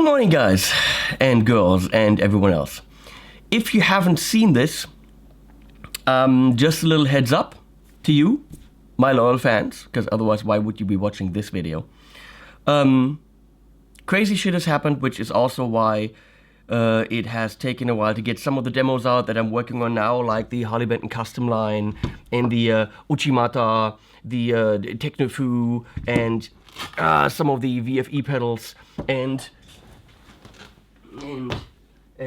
Good morning, guys and girls and everyone else. If you haven't seen this, just a little heads up to you, my loyal fans, because otherwise why would you be watching this video? Crazy shit has happened, which is also why it has taken a while to get some of the demos out that I'm working on now, like the Harley Benton custom line and the Uchimata, the Technofu, and some of the VFE pedals, and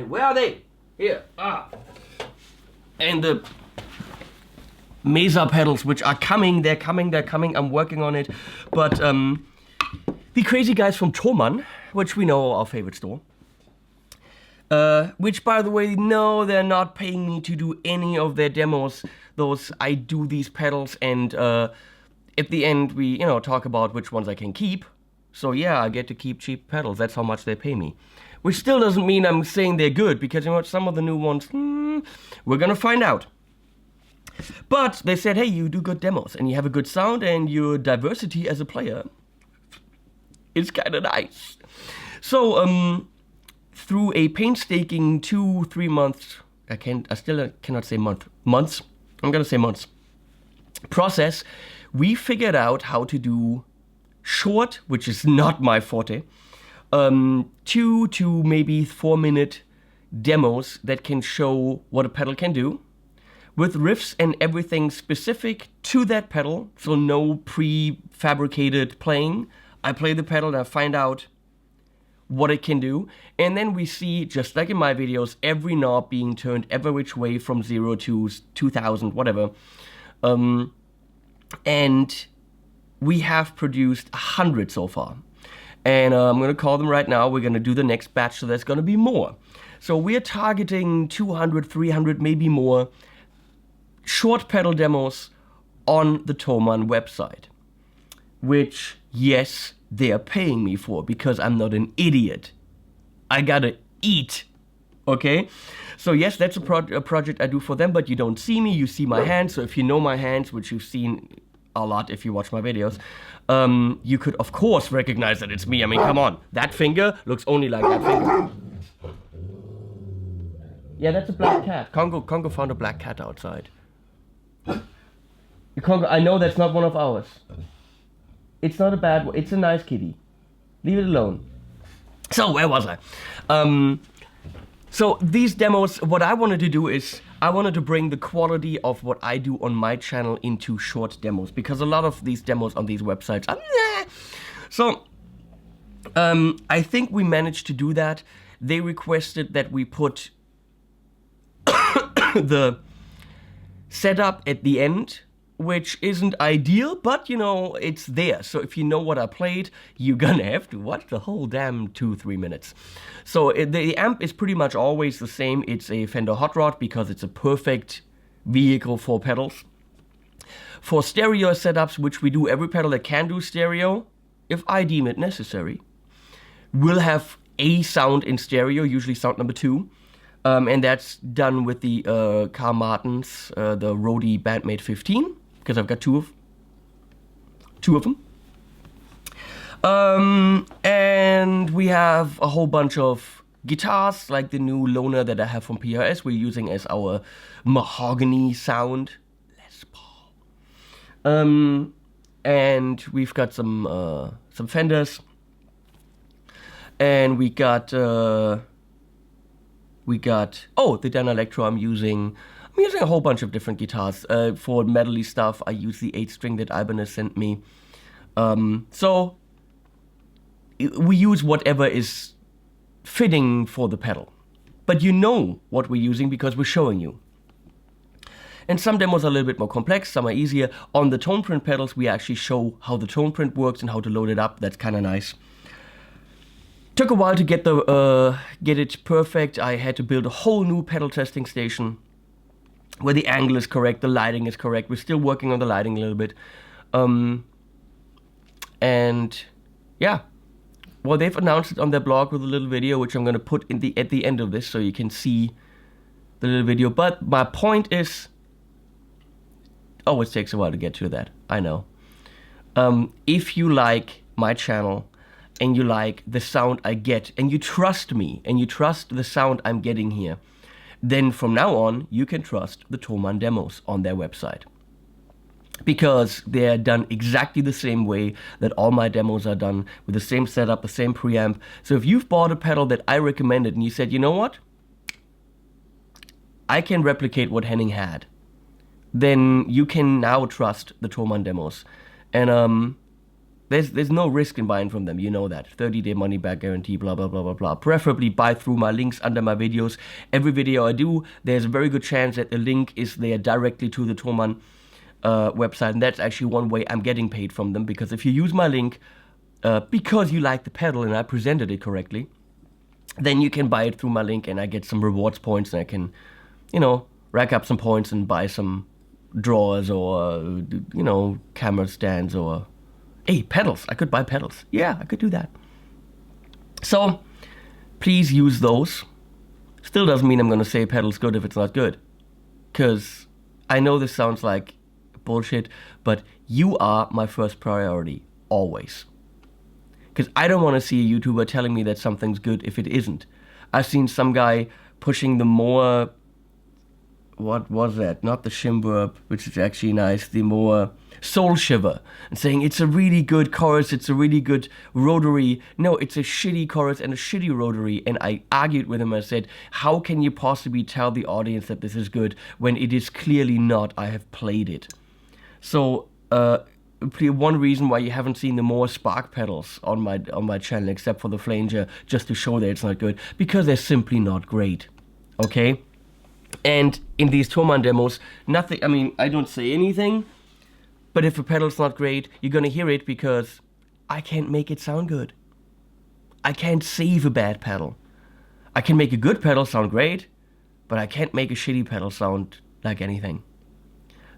where are they? Here. And the Mesa pedals, which are coming. They're coming. I'm working on it. But the crazy guys from Thomann, which we know, our favorite store, which, by the way, no, they're not paying me to do any of their demos. I do these pedals, and at the end we, talk about which ones I can keep. So yeah, I get to keep cheap pedals. That's how much they pay me. Which still doesn't mean I'm saying they're good, because some of the new ones, we're gonna find out. But they said, hey, you do good demos, and you have a good sound, and your diversity as a player is kind of nice. So, through a painstaking 2-3 months, I still cannot say months, I'm gonna say months, process, we figured out how to do short, which is not my forte, 2 to maybe 4 minute demos that can show what a pedal can do, with riffs and everything specific to that pedal, so no prefabricated playing. I play the pedal and I find out what it can do, and then we see, just like in my videos, every knob being turned every which way from 0 to 2000, whatever. And we have produced 100 so far. And I'm going to call them right now. We're going to do the next batch, so there's going to be more. So we're targeting 200, 300, maybe more short pedal demos on the Thomann website. Which, yes, they're paying me for, because I'm not an idiot. I gotta eat, okay? So yes, that's a project I do for them, but you don't see me, you see my hands. So if you know my hands, which you've seen a lot if you watch my videos, you could of course recognize that it's me. I mean, come on, that finger looks only like that finger. Yeah, that's a black cat. Congo found a black cat outside. Congo, I know that's not one of ours. It's not a bad one, it's a nice kitty. Leave it alone. So where was I? So these demos, what I wanted to do is, I wanted to bring the quality of what I do on my channel into short demos, because a lot of these demos on these websites are nah. So, I think we managed to do that. They requested that we put the setup at the end, which isn't ideal, but it's there. So if you know what I played, you're gonna have to watch the whole damn 2-3 minutes. So the amp is pretty much always the same. It's a Fender Hot Rod, because it's a perfect vehicle for pedals. For stereo setups, which we do, every pedal that can do stereo, if I deem it necessary, will have a sound in stereo, usually sound number 2. And that's done with the Carl Martins, the Rode Bandmate 15, because I've got two of them. And we have a whole bunch of guitars, like the new Loner that I have from PRS, we're using as our mahogany sound. Les Paul. And we've got some Fenders. And we got the Dan Electro I'm using a whole bunch of different guitars. For medley stuff, I use the 8-string that Ibanez sent me. So we use whatever is fitting for the pedal. But you know what we're using because we're showing you. And some demos are a little bit more complex, some are easier. On the tone print pedals, we actually show how the tone print works and how to load it up. That's kind of nice. Took a while to get it perfect. I had to build a whole new pedal testing station where the angle is correct, the lighting is correct. We're still working on the lighting a little bit. And yeah, well, they've announced it on their blog with a little video, which I'm going to put at the end of this so you can see the little video. But my point is, always takes a while to get to that, I know. If you like my channel and you like the sound I get, and you trust me, and you trust the sound I'm getting here, then from now on, you can trust the Thomann demos on their website. Because they're done exactly the same way that all my demos are done, with the same setup, the same preamp. So if you've bought a pedal that I recommended and you said, you know what, I can replicate what Henning had, then you can now trust the Thomann demos. And there's no risk in buying from them, you know that. 30-day money-back guarantee, blah, blah, blah, blah, blah. Preferably buy through my links under my videos. Every video I do, there's a very good chance that the link is there directly to the Thomann website, and that's actually one way I'm getting paid from them, because if you use my link because you like the pedal and I presented it correctly, then you can buy it through my link and I get some rewards points, and I can, you know, rack up some points and buy some drawers or, you know, camera stands or, hey, pedals. I could buy pedals. Yeah, I could do that. So please use those. Still doesn't mean I'm going to say pedal's good if it's not good, because I know this sounds like bullshit, but you are my first priority, always. Because I don't want to see a YouTuber telling me that something's good if it isn't. I've seen some guy pushing the more, what was that? Not the Shimburp, which is actually nice, the more Soul Shiver, and saying it's a really good chorus, it's a really good rotary. No, it's a shitty chorus and a shitty rotary. And I argued with him. I said, how can you possibly tell the audience that this is good when it is clearly not? I have played it. So one reason why you haven't seen the more Spark pedals on my channel, except for the flanger, just to show that it's not good, because they're simply not great. Okay? And in these Thomann demos, nothing, I mean, I don't say anything, but if a pedal's not great, you're gonna hear it, because I can't make it sound good. I can't save a bad pedal. I can make a good pedal sound great, but I can't make a shitty pedal sound like anything.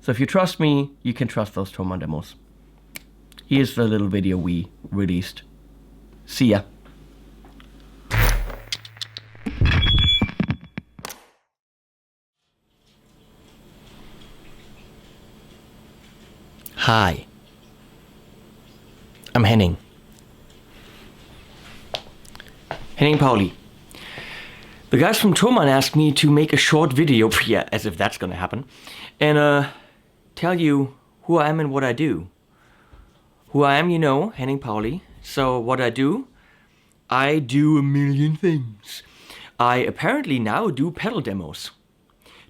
So if you trust me, you can trust those Thomann demos. Here's the little video we released. See ya. Hi. I'm Henning. Henning Pauli. The guys from Thomann asked me to make a short video, yeah, as if that's gonna happen, and tell you who I am and what I do. Who I am, you know, Henning Pauli. So what I do a million things. I apparently now do pedal demos.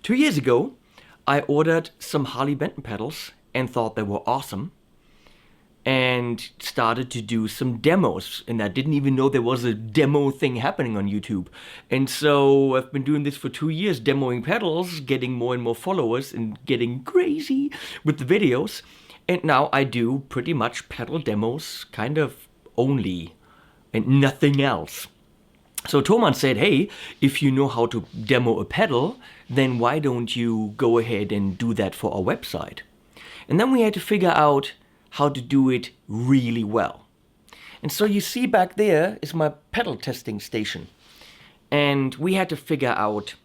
2 years ago, I ordered some Harley Benton pedals and thought they were awesome, and started to do some demos, and I didn't even know there was a demo thing happening on YouTube. And so I've been doing this for 2 years, demoing pedals, getting more and more followers, and getting crazy with the videos. And now I do pretty much pedal demos, kind of only, and nothing else. So Thomann said, hey, if you know how to demo a pedal, then why don't you go ahead and do that for our website? And then we had to figure out how to do it really well. And so you see back there is my pedal testing station. And we had to figure out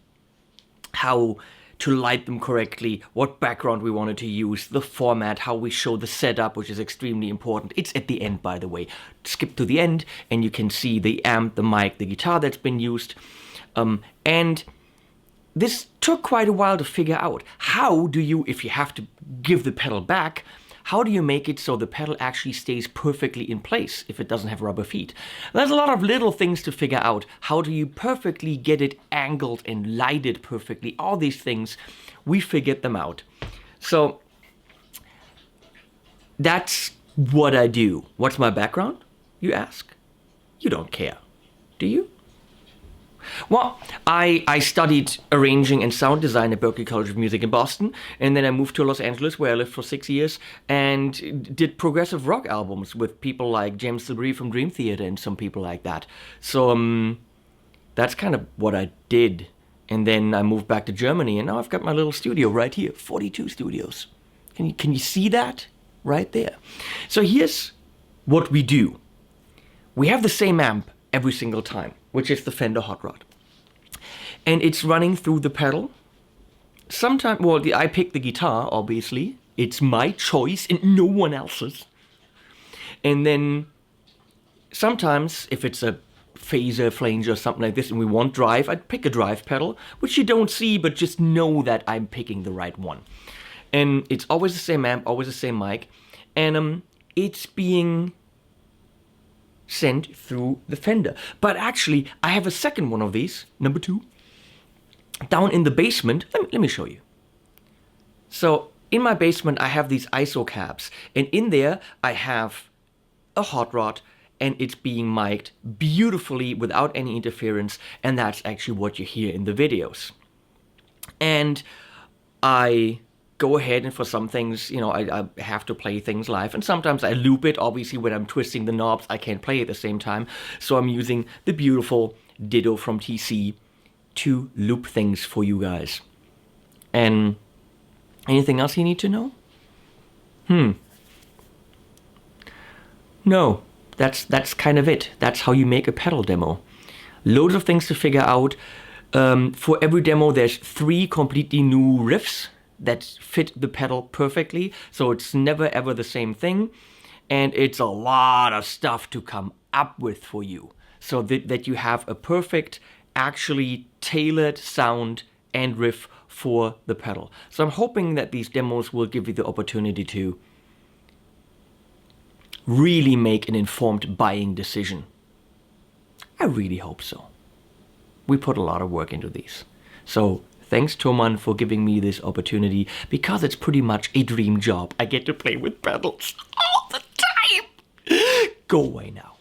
how to light them correctly, what background we wanted to use, the format, how we show the setup, which is extremely important. It's at the end, by the way. Skip to the end and you can see the amp, the mic, the guitar that's been used. And this took quite a while to figure out. How do you, if you have to give the pedal back, how do you make it so the pedal actually stays perfectly in place if it doesn't have rubber feet? There's a lot of little things to figure out. How do you perfectly get it angled and lighted perfectly? All these things, we figured them out. So that's what I do. What's my background, you ask? You don't care, do you? Well, I studied arranging and sound design at Berklee College of Music in Boston, and then I moved to Los Angeles, where I lived for 6 years, and did progressive rock albums with people like James Labrie from Dream Theater and some people like that. So that's kind of what I did. And then I moved back to Germany, and now I've got my little studio right here, 42 studios. Can you see that? Right there. So here's what we do. We have the same amp every single time, which is the Fender Hot Rod. And it's running through the pedal. Sometimes, well, I pick the guitar, obviously. It's my choice and no one else's. And then sometimes if it's a phaser, flanger, or something like this, and we want drive, I'd pick a drive pedal, which you don't see, but just know that I'm picking the right one. And it's always the same amp, always the same mic, and it's being sent through the Fender. But actually, I have a second one of these, number 2, down in the basement. Let me show you. So in my basement, I have these ISO cabs, and in there I have a hot rod, and it's being mic'd beautifully without any interference, and that's actually what you hear in the videos. And I go ahead, and for some things, I have to play things live, and sometimes I loop it. Obviously, when I'm twisting the knobs, I can't play at the same time, so I'm using the beautiful Ditto from TC to loop things for you guys. And anything else you need to know? No, that's kind of it. That's how you make a pedal demo. Loads of things to figure out. For every demo, there's 3 completely new riffs that fit the pedal perfectly, so it's never ever the same thing, and it's a lot of stuff to come up with for you, so that you have a perfect, actually tailored sound and riff for the pedal. So I'm hoping that these demos will give you the opportunity to really make an informed buying decision. I really hope so. We put a lot of work into these. So thanks, Thomann, for giving me this opportunity, because it's pretty much a dream job. I get to play with pedals all the time. Go away now.